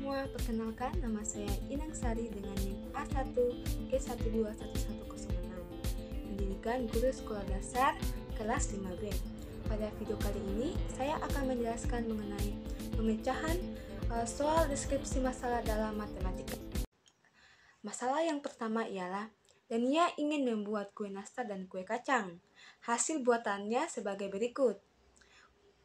semua, perkenalkan nama saya Inang Sari dengan NIM A1G121106, pendidikan guru sekolah dasar kelas 5B. Pada video kali ini, saya akan menjelaskan mengenai pemecahan soal deskripsi masalah dalam matematika. Masalah yang pertama ialah, Dania ingin membuat kue nastar dan kue kacang. Hasil buatannya sebagai berikut.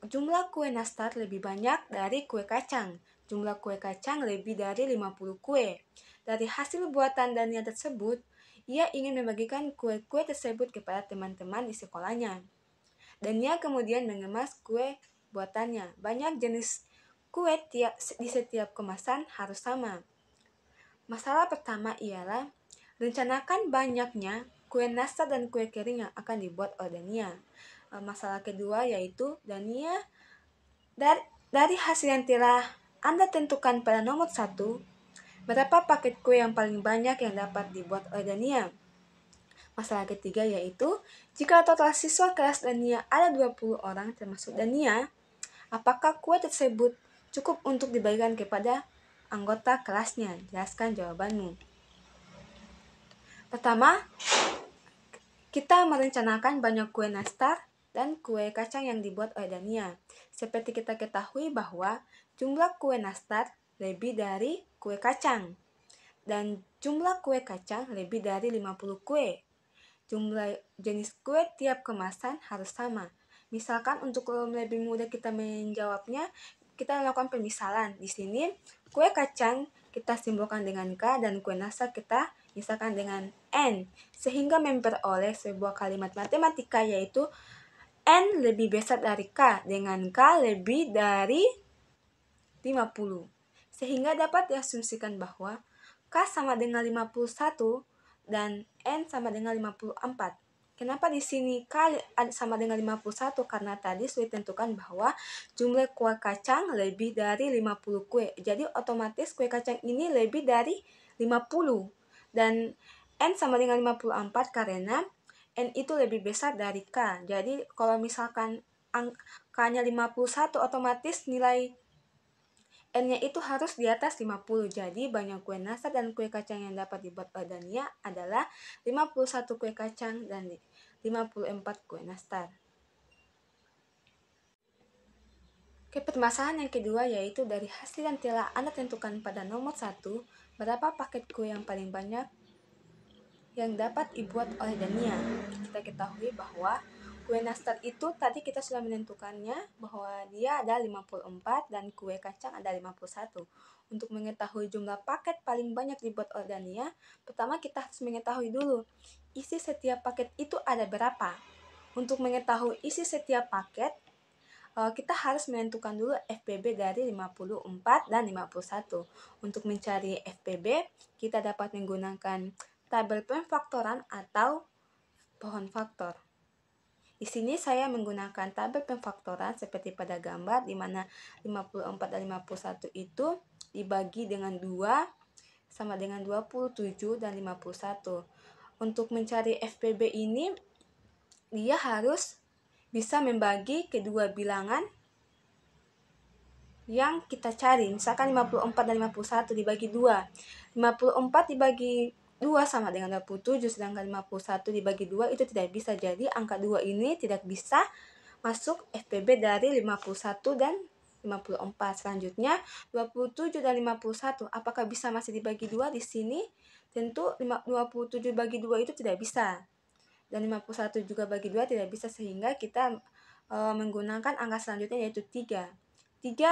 Jumlah kue nastar lebih banyak dari kue kacang. Jumlah kue kacang lebih dari 50 kue. Dari hasil buatan Dania tersebut, ia ingin membagikan kue-kue tersebut kepada teman-teman di sekolahnya. Dania kemudian mengemas kue buatannya. Banyak jenis kue di setiap kemasan harus sama. Masalah pertama ialah, rencanakan banyaknya kue nastar dan kue kering yang akan dibuat oleh Dania. Masalah kedua yaitu Dania dari hasil yang telah Anda tentukan pada nomor 1, berapa paket kue yang paling banyak yang dapat dibuat oleh Dania. Masalah ketiga yaitu, jika total siswa kelas Dania ada 20 orang termasuk Dania, apakah kue tersebut cukup untuk dibagikan kepada anggota kelasnya? Jelaskan jawabanmu. Pertama, kita merencanakan banyak kue nastar dan kue kacang yang dibuat oleh Dania. Seperti kita ketahui bahwa jumlah kue nastar lebih dari kue kacang dan jumlah kue kacang lebih dari 50 kue. Jumlah jenis kue tiap kemasan harus sama. Misalkan untuk lebih mudah kita menjawabnya, kita lakukan pemisalan. Di sini kue kacang kita simbolkan dengan K dan kue nastar kita misalkan dengan N, sehingga memperoleh sebuah kalimat matematika yaitu N lebih besar dari K dengan K lebih dari 50. Sehingga dapat diasumsikan bahwa K sama dengan 51 dan N sama dengan 54. Kenapa di sini K sama dengan 51? Karena tadi sudah ditentukan bahwa jumlah kue kacang lebih dari 50 kue. Jadi otomatis kue kacang ini lebih dari 50. Dan N sama dengan 54 karena N itu lebih besar dari K. Jadi kalau misalkan K-nya 51, otomatis nilai N-nya itu harus di atas 50. Jadi banyak kue nastar dan kue kacang yang dapat dibuat oleh Dania adalah 51 kue kacang dan 54 kue nastar. Permasalahan yang kedua yaitu dari hasil yang telah Anda tentukan pada nomor 1, berapa paket kue yang paling banyak yang dapat dibuat oleh Dania. Kita ketahui bahwa kue nastar itu tadi kita sudah menentukannya bahwa dia ada 54 dan kue kacang ada 51. Untuk mengetahui jumlah paket paling banyak dibuat oleh Dania, pertama kita harus mengetahui dulu isi setiap paket itu ada berapa. Untuk mengetahui isi setiap paket, kita harus menentukan dulu FPB dari 54 dan 51. Untuk mencari FPB, kita dapat menggunakan tabel pemfaktoran atau pohon faktor. Di sini saya menggunakan tabel pemfaktoran seperti pada gambar di mana 54 dan 51 itu dibagi dengan 2 sama dengan 27 dan 51. Untuk mencari FPB ini, dia harus bisa membagi kedua bilangan yang kita cari. Misalkan 54 dan 51 dibagi 2. 54 dibagi 2 sama dengan 27, sedangkan 51 dibagi 2 itu tidak bisa. Jadi angka 2 ini tidak bisa masuk FPB dari 51 dan 54. Selanjutnya 27 dan 51 apakah bisa masih dibagi 2 di sini? Tentu 27 bagi 2 itu tidak bisa. Dan 51 juga bagi 2 tidak bisa, sehingga kita menggunakan angka selanjutnya yaitu 3. 27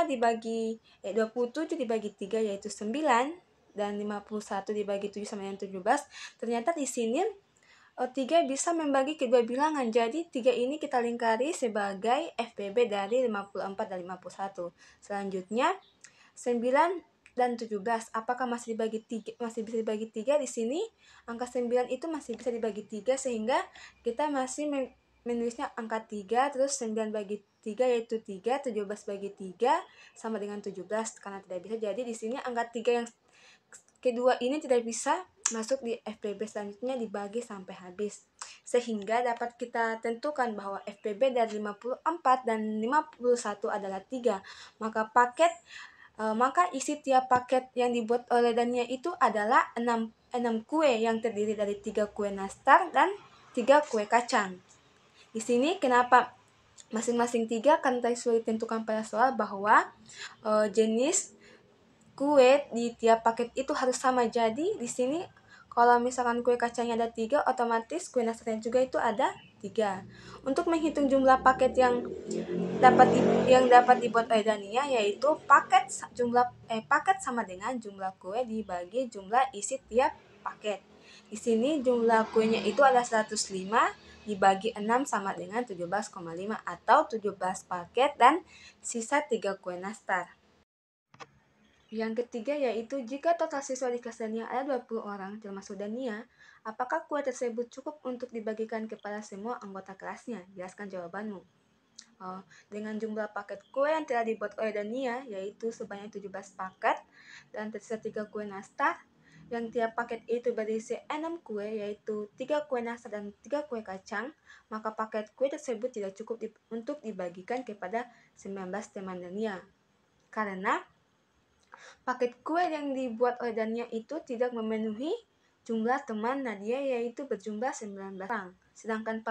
dibagi 3 yaitu 9 dan 51 dibagi 7 sama dengan 17. Ternyata di sini 3 bisa membagi kedua bilangan. Jadi 3 ini kita lingkari sebagai FPB dari 54 dan 51. Selanjutnya 9 dan 17 apakah masih bisa dibagi 3 di sini? Angka 9 itu masih bisa dibagi 3 sehingga kita masih menulisnya angka 3 terus 9 bagi 3 yaitu 3, 17 bagi 3 sama dengan 17 karena tidak bisa. Jadi di sini angka 3 yang kedua ini tidak bisa masuk di FPB, selanjutnya dibagi sampai habis. Sehingga dapat kita tentukan bahwa FPB dari 54 dan 51 adalah 3. Maka paket Maka isi tiap paket yang dibuat oleh Dania itu adalah 6 kue yang terdiri dari 3 kue nastar dan 3 kue kacang. Di sini kenapa masing-masing 3? Karena tadi sudah ditentukan pada soal bahwa jenis kue di tiap paket itu harus sama. Jadi di sini kalau misalkan kue kacangnya ada 3, otomatis kue nastarnya juga itu ada 3. Untuk menghitung jumlah paket yang dapat dibuat oleh Dania, yaitu paket sama dengan jumlah kue dibagi jumlah isi tiap paket. Di sini jumlah kuenya itu ada 105 dibagi 6 sama dengan 17,5 atau 17 paket dan sisa 3 kue nastar. Yang ketiga yaitu jika total siswa di kelas Dania ada 20 orang termasuk Dania, apakah kue tersebut cukup untuk dibagikan kepada semua anggota kelasnya? Jelaskan jawabanmu. Dengan jumlah paket kue yang telah dibuat oleh Dania yaitu sebanyak 17 paket dan tersisa 3 kue nastar, yang tiap paket itu berisi 6 kue yaitu 3 kue nastar dan 3 kue kacang, maka paket kue tersebut tidak cukup untuk dibagikan kepada 19 teman Dania. Karena paket kue yang dibuat oleh Dania itu tidak memenuhi jumlah teman Nadia yaitu berjumlah 19 orang. Sedangkan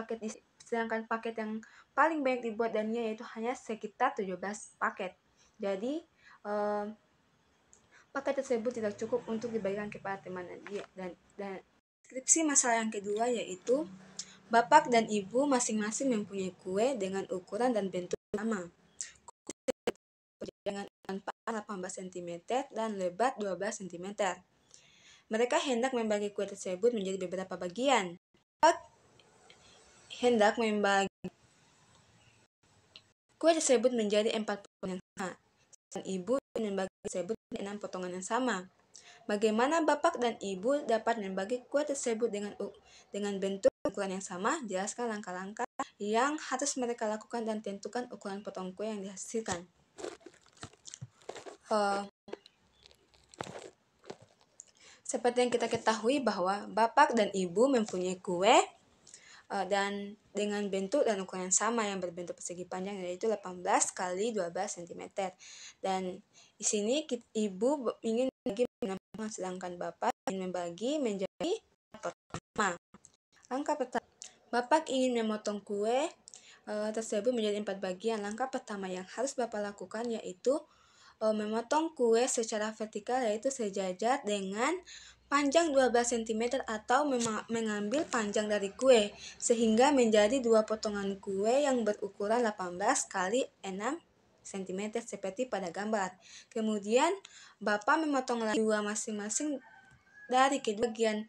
paket yang paling banyak dibuat Dania yaitu hanya sekitar 17 paket. Jadi paket tersebut tidak cukup untuk dibagikan kepada teman Nadia. Dan deskripsi masalah yang kedua yaitu Bapak dan Ibu masing-masing mempunyai kue dengan ukuran dan bentuk sama. Dengan panjang 18 cm dan lebar 12 cm. Mereka hendak membagi kue tersebut menjadi beberapa bagian. Hendak membagi kue tersebut menjadi 4 potongan yang sama. Dan Ibu membagi tersebut menjadi 6 potongan yang sama. Bagaimana Bapak dan Ibu dapat membagi kue tersebut dengan bentuk ukuran yang sama? Jelaskan langkah-langkah yang harus mereka lakukan dan tentukan ukuran potong kue yang dihasilkan. Seperti yang kita ketahui bahwa Bapak dan Ibu mempunyai kue dan dengan bentuk dan ukuran yang sama yang berbentuk persegi panjang yaitu 18 kali 12 cm. Dan di sini Ibu ingin membagi sedangkan Bapak ingin membagi menjadi pertama. Langkah pertama, Bapak ingin memotong kue tersebut menjadi 4 bagian. Langkah pertama yang harus Bapak lakukan yaitu memotong kue secara vertikal yaitu sejajar dengan panjang 12 cm atau mengambil panjang dari kue sehingga menjadi 2 potongan kue yang berukuran 18 kali 6 cm seperti pada gambar. Kemudian Bapak memotong lagi 2 masing-masing dari kedua bagian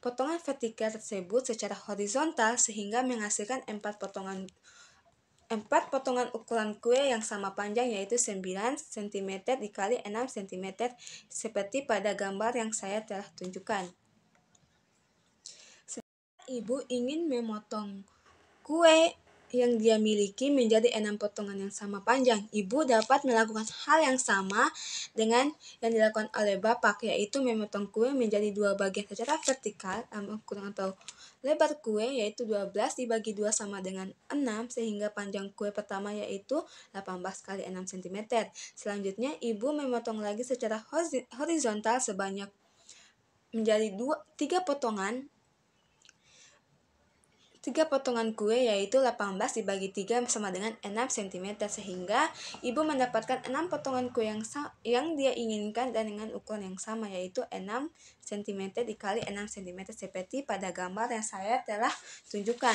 potongan vertikal tersebut secara horizontal sehingga menghasilkan 4 potongan ukuran kue yang sama panjang yaitu 9 cm dikali 6 cm seperti pada gambar yang saya telah tunjukkan. Sedangkan Ibu ingin memotong kue yang dia miliki menjadi 6 potongan yang sama panjang. Ibu dapat melakukan hal yang sama dengan yang dilakukan oleh Bapak, yaitu memotong kue menjadi 2 bagian secara vertikal ukuran atau lebar kue yaitu 12 dibagi 2 sama dengan 6 sehingga panjang kue pertama yaitu 18 kali 6 cm. Selanjutnya Ibu memotong lagi secara horizontal sebanyak menjadi 3 potongan kue yaitu 18 dibagi 3 sama dengan 6 cm sehingga Ibu mendapatkan 6 potongan kue yang dia inginkan dan dengan ukuran yang sama yaitu 6 cm dikali 6 cm seperti pada gambar yang saya telah tunjukkan.